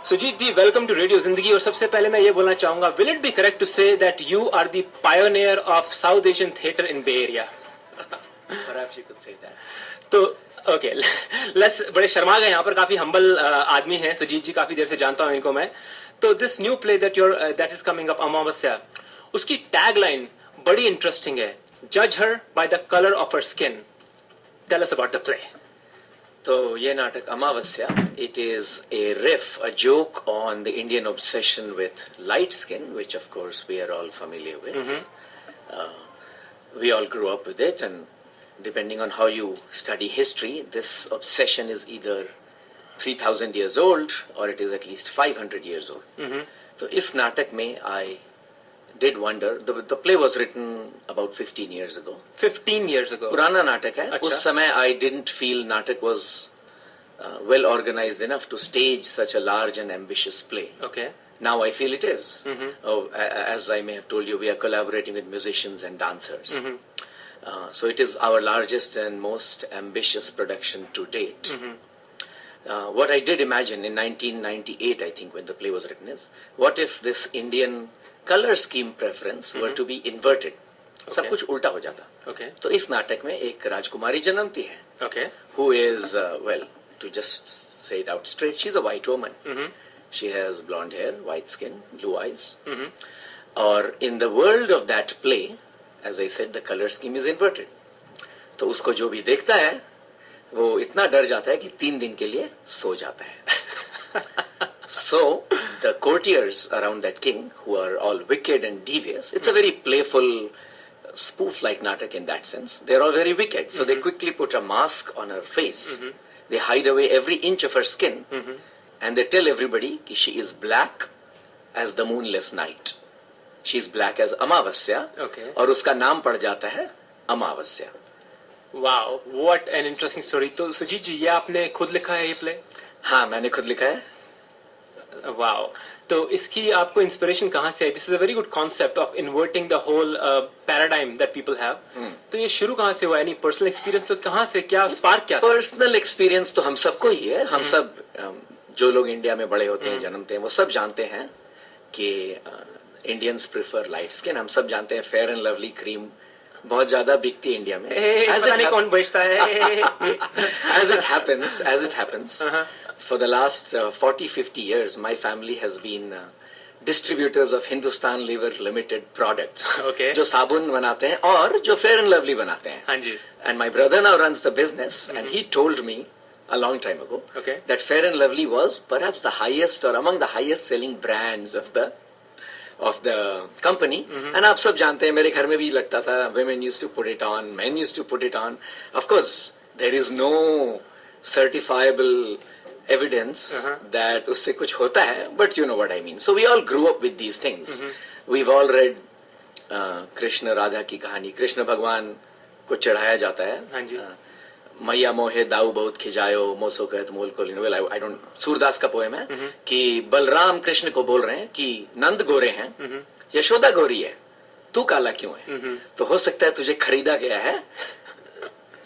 Sujit ji, welcome to radio Zindagi. और सबसे पहले मैं ये बोलना चाहूंगा, will it be correct to say that you are the pioneer of South Asian theatre in Bay Area? Perhaps you could say that. तो okay, let's, बड़े शर्मा गए यहाँ पर, काफी हम्बल आदमी हैं सुजीत जी, काफी देर से जानता हूँ इनको मैं। तो this new play that is coming up, Amavasya, उसकी टैगलाइन बड़ी इंटरेस्टिंग है, जज her by the colour of her skin. Tell us about the play. तो ये नाटक अमावस्या, it is a riff, a joke on the Indian obsession with light skin, which of course we are all familiar with. We all grew up with it, and depending on how you study history, this obsession is either 3000 years old or it is at least 500 years old. So इस नाटक में I did wonder, the play was written about 15 years ago. 15 years ago. पुराना नाटक है। अच्छा। उस समय I didn't feel नाटक was well organized enough to stage such a large and ambitious play. Okay. Now I feel it is. As I may have told you, we are collaborating with musicians and dancers. So it is our largest and most ambitious production to date. What I did imagine in 1998, I think, when the play was written, is what if this Indian color scheme preference were to be inverted? सब कुछ उल्टा हो जाता। Okay. तो इस नाटक में एक राजकुमारी जन्मती है। Okay. Who is, well, to just say it out straight, she's a white woman. She has blonde hair, white skin, blue eyes. और in the world of that play, as I said, the color scheme is inverted. तो उसको जो भी देखता है, वो इतना डर जाता है कि 3 दिन के लिए सो जाता है। So the courtiers around that king, who are all wicked and devious, it's a very playful spoof-like natak in that sense. They're all very wicked, so they quickly put a mask on her face. They hide away every inch of her skin, and they tell everybody that she is black as the moonless night. She's black as Amavasya, Okay. और उसका नाम पड़ जाता है अमावस्या। Wow, what an interesting story. तो सुजीत जी, ये आपने खुद लिखा है ये प्ले? हाँ, मैंने खुद लिखा है। वाओ, तो इसकी आपको इंस्पिरेशन कहाँ से आई? This is a very good concept of inverting the whole paradigm that people have. तो ये शुरू कहाँ से हुआ? Any personal experience? तो कहाँ से, क्या स्पार्क क्या था? पर्सनल एक्सपीरियंस तो हम सबको ही है। हम सब जो लोग इंडिया में बड़े होते हैं, जन्मते हैं, वो सब जानते हैं कि इंडियंस प्रेफर लाइट स्किन। हम सब जानते हैं फेयर एंड लवली क्रीम बहुत ज्यादा बिकती है इंडिया में। पता नहीं कौन बेचता है। As it happens, for the last 40-50 years, my family has been distributors of Hindustan Lever Limited products. Okay. जो साबुन बनाते हैं और जो फेयर एंड लवली बनाते हैं। हाँ जी। And my brother now runs the business, and he told me a long time ago, Okay. that Fair and Lovely was perhaps the highest or among the highest selling brands of the company. And आप सब जानते हैं, मेरे घर में भी लगता था, women used to put it on, men used to put it on. Of course, there is no certifiable evidence that उससे कुछ होता है, but you know what I mean. So we all grew up with these things. We've all read Krishna Radha की कहानी। कृष्ण भगवान को चढ़ाया जाता है। हाँ जी। मैया मोहे दाऊ बहुत खिजायो, मोसो कहत मोल को लिनो। आई डोंट, सूरदास का पोएम है कि बलराम कृष्ण को बोल रहे हैं कि नंद गोरे हैं, यशोदा गोरी है, तू काला क्यों है? तो हो सकता है तुझे खरीदा गया है।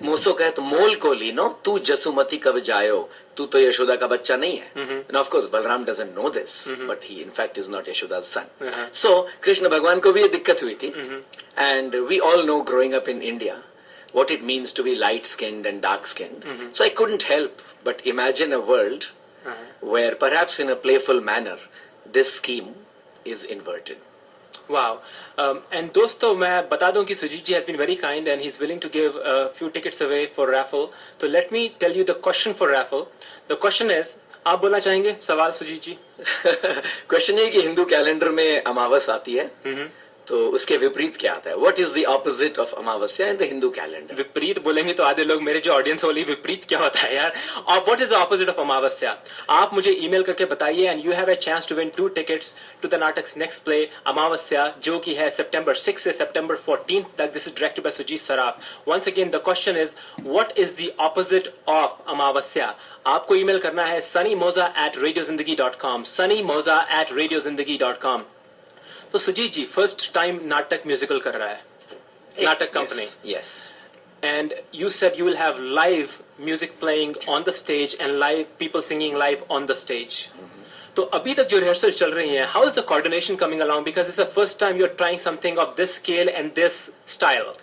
मोसो कहत मोल को लीनो, तू जसुमती कब जायो, तू तो यशोदा का बच्चा नहीं है। And of course Balram doesn't know this, but he in fact is not Yashoda's son. So Krishna भगवान को भी ये दिक्कत हुई थी। And we all know growing up in India what it means to be light-skinned and dark-skinned. So I couldn't help but imagine a world where perhaps in a playful manner this scheme is inverted. Wow. And दोस्तों, मैं बता दूं कि सुजीत जी has been very kind and he's willing to give a few tickets away for raffle. So let me tell you the question for raffle. The question is, आप बोलना चाहेंगे सवाल सुजीत जी? Question ये कि हिंदू कैलेंडर में अमावस आती है, तो उसके विपरीत क्या आता है? What is the opposite of Amavasya in the Hindu calendar? विपरीत बोलेंगे तो आधे लोग, मेरे जो ऑडियंस वाली, विपरीत क्या होता है यार? और what is the opposite of Amavasya? आप मुझे ईमेल करके बताइए and you have a chance to win 2 tickets to the Natak next play Amavasya, जो कि है September 6 से September 14 तक। This is directed by Sujit Saraf. Once again the question is, what is the opposite of Amavasya? आपको ईमेल करना है sunnymoza@radiozindagi.com, sunnymoza@radiozindagi.com। तो Sujit ji first time Natak musical कर रहा है, Natak company. Yes. And you said you will have live music playing on the stage and live people singing live on the stage. तो अभी तक जो रिहर्सल चल रही है, how is the coordination coming along? Because it's the first time you're trying something of this scale and this style.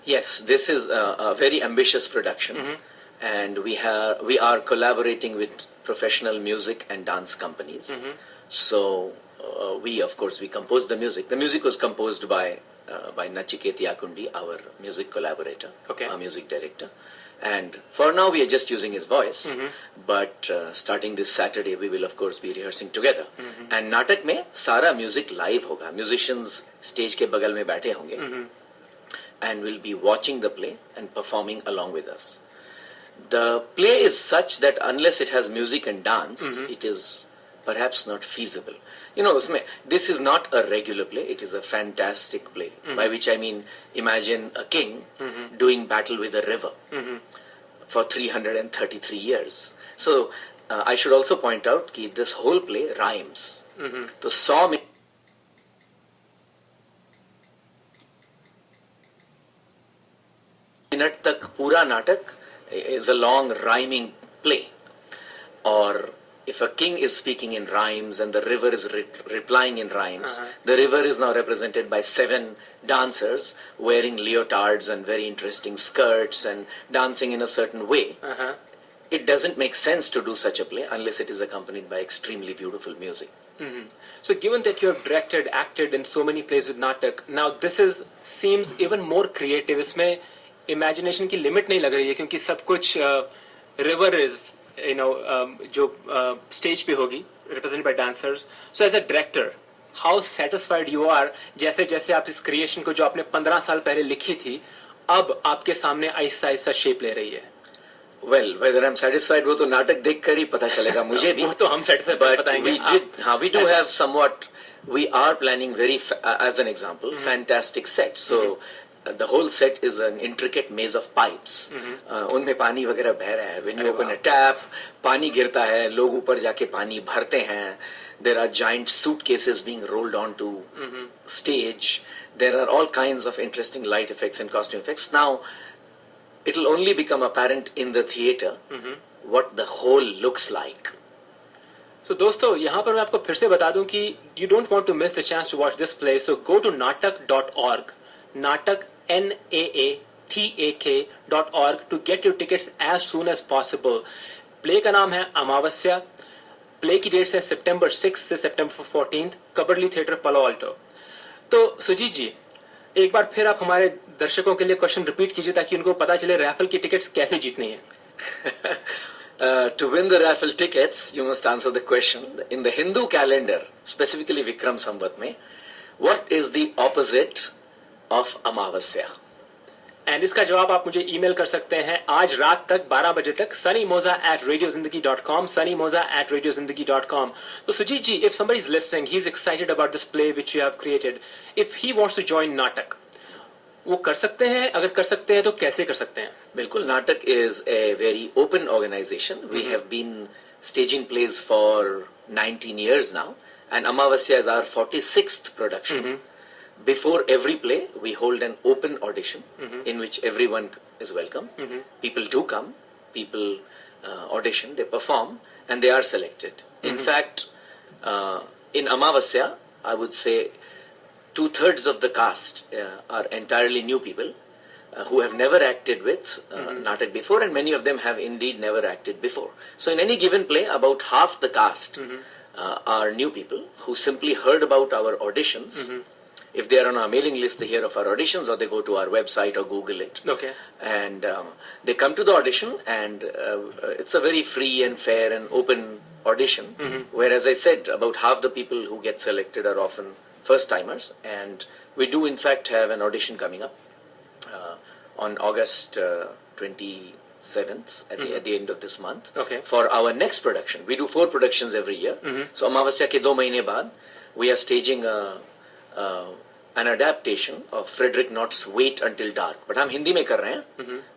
Yes, this is a very ambitious production, and we are collaborating with professional music and dance companies. So we composed the music. The music was composed by Nachiket Yakundi, our music collaborator, our music director. And for now we are just using his voice, but starting this Saturday we will of course be rehearsing together. And नाटक में सारा music live होगा, musicians stage के बगल में बैठे होंगे, and will be watching the play and performing along with us. The play is such that unless it has music and dance, it is perhaps not feasible. You know, this is not a regular play, it is a fantastic play, by which I mean, imagine a king doing battle with a river for 333 years. So, I should also point out that this whole play rhymes. So, 100 minute tak pura natak is a long rhyming play. Or if a king is speaking in rhymes and the river is replying in rhymes, the river is now represented by 7 dancers wearing leotards and very interesting skirts and dancing in a certain way. It doesn't make sense to do such a play unless it is accompanied by extremely beautiful music. So given that you have directed, acted in so many plays with Naatak, now this seems even more creative. इसमें imagination की limit नहीं लग रही है, क्योंकि सब कुछ river is, you know, जो stage पे होगी, represented by dancers. So as a director, how satisfied you are, जैसे जैसे आप इस creation को जो आपने 15 साल पहले लिखी थी, अब आपके सामने आहिस्ता आहिस्ता shape ले रही है. Well, whether I'm satisfied वो तो नाटक देखकर ही पता चलेगा मुझे भी. वो तो हम satisfied बताएंगे. We do have somewhat, we are planning very, as an example, fantastic sets. So the whole set is an intricate maze of pipes. उनमें पानी वगैरह बह रहा है. When you open a tap, पानी गिरता है, लोग ऊपर जाके पानी भरते हैं. There are giant suitcases being rolled onto stage. There are all kinds of interesting light effects and costume effects. Now, it will only become apparent in the theater what the whole looks like. So दोस्तों, यहाँ पर मैं आपको फिर से बता दूं कि you don't want to miss the chance to watch this play. So go to naatak.org, naatak NAATAK.org to get your tickets as soon as possible. Play का नाम है अमावस्या. प्ले की डेट्स है सितंबर 6 से सितंबर 14, कबरली थिएटर पलो अल्टो. तो सुजीत जी, एक बार फिर आप हमारे दर्शकों के लिए क्वेश्चन रिपीट कीजिए ताकि उनको पता चले रैफल की टिकट्स कैसे जीतनी है. To win the raffle tickets, you must answer the question. In the Hindu calendar, specifically Vikram Samvat mein, what is the opposite of Amavasya? And इसका जवाब आप मुझे ईमेल कर सकते हैं आज रात तक 12 बजे तक sunnymoza@radiozindagi.com, sunnymoza@radiozindagi.com. So Sujit ji, if somebody is listening, he's excited about this play which you have created. If he wants to join Naatak, वो कर सकते हैं? अगर कर सकते हैं तो कैसे कर सकते हैं? बिल्कुल, नाटक is a very open organization. We have been staging plays for 19 years now, and Amavasya is our 46th production. Before every play, we hold an open audition in which everyone is welcome. People do come, people audition, they perform, and they are selected. In fact, in Amavasya, I would say 2/3 of the cast are entirely new people who have never acted with Naatak before, and many of them have indeed never acted before. So in any given play, about half the cast are new people who simply heard about our auditions. If they are on our mailing list, they hear of our auditions, or they go to our website or Google it. Okay. And they come to the audition, and it's a very free and fair and open audition, where, as I said, about half the people who get selected are often first-timers, and we do in fact have an audition coming up on August 27th at the end of this month. Okay. For our next production. We do 4 productions every year. So Amavasya ke 2 mahine baad, we are staging an adaptation of Frederick Knott's Wait Until Dark. But हम हिंदी में कर रहे हैं.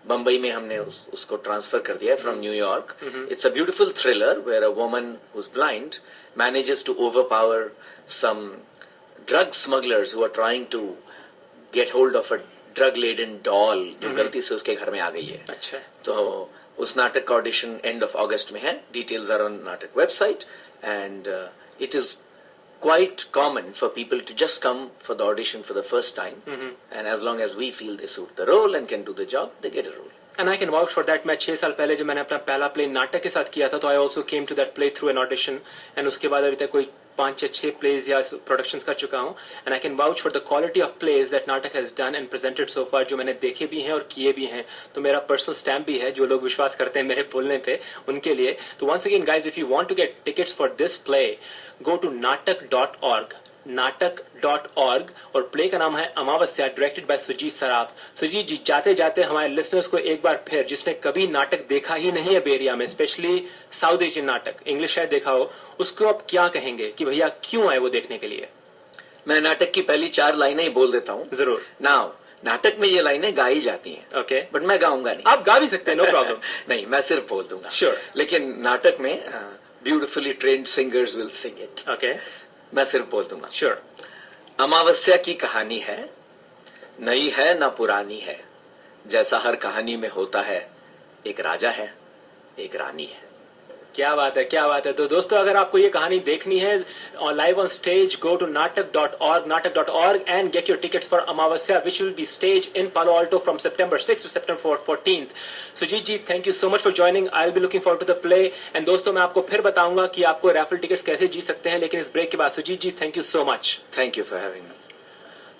बम्बई में हमने उसको transfer कर दिया है from New York. It's a beautiful thriller where a woman who's blind manages to overpower some drug smugglers who are trying to get hold of a drug-laden doll जो गलती से उसके घर में आ गई है. अच्छा. तो उस नाटक का ऑडिशन एंड ऑफ अगस्त में है. Details are on नाटक website, and it is quite common for people to just come for the audition for the first time, and as long as we feel they suit the role and can do the job, they get a role. And I can vouch for that. मैं 6 साल पहले जब मैंने अपना पहला play नाटक के साथ किया था, तो I also came to that play through an audition, and उसके बाद अभी तक कोई 5 या 6 plays या productions कर चुका हूँ, and I can vouch for the quality of plays that नाटक has done and presented so far, जो मैंने देखे भी हैं और किए भी हैं. तो मेरा personal stamp भी है, जो लोग विश्वास करते हैं मेरे बोलने पे, उनके लिए. तो once again guys, if you want to get tickets for this play, go to naatak.org, natak.org, और प्ले का नाम है अमावस्या, डायरेक्टेड बाय सुजीत सराफ. सुजीत जी, जाते जाते हमारे लिसनर्स को एक बार फिर, जिसने कभी नाटक देखा ही नहीं है बेरिया में, स्पेशली साउथ एशियन नाटक, इंग्लिश शायद देखा हो, उसको आप क्या कहेंगे कि भैया क्यों आए वो देखने के लिए? मैं नाटक की पहली 4 लाइनें ही बोल देता हूँ. जरूर. नाउ नाटक में ये लाइनें गाई जाती हैं. ओके. बट मैं गाऊंगा नहीं. आप गा भी सकते हैं, नो प्रॉब्लम. नहीं, मैं सिर्फ बोल दूंगा. श्योर. लेकिन नाटक में beautifully trained singers will sing it. Okay. मैं सिर्फ बोल दूंगा. श्योर. अमावस्या की कहानी है, नई है ना पुरानी है, जैसा हर कहानी में होता है, एक राजा है, एक रानी है. क्या बात है, क्या बात है. तो दोस्तों, अगर आपको ये कहानी देखनी है live on stage, go to natak.org and get your tickets for Amavasya, which will be staged in Palo Alto from September 6th to September 14th. Sujit ji, thank you so much for joining. I'll be looking forward to the play. And दोस्तों, मैं आपको फिर बताऊंगा कि आपको raffle tickets कैसे जीत सकते हैं, लेकिन इस ब्रेक के बाद. Sujit ji, thank you so much. Thank you for having me.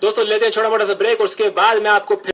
दोस्तों, लेते हैं छोटा मोटा सा ब्रेक, और उसके बाद मैं आपको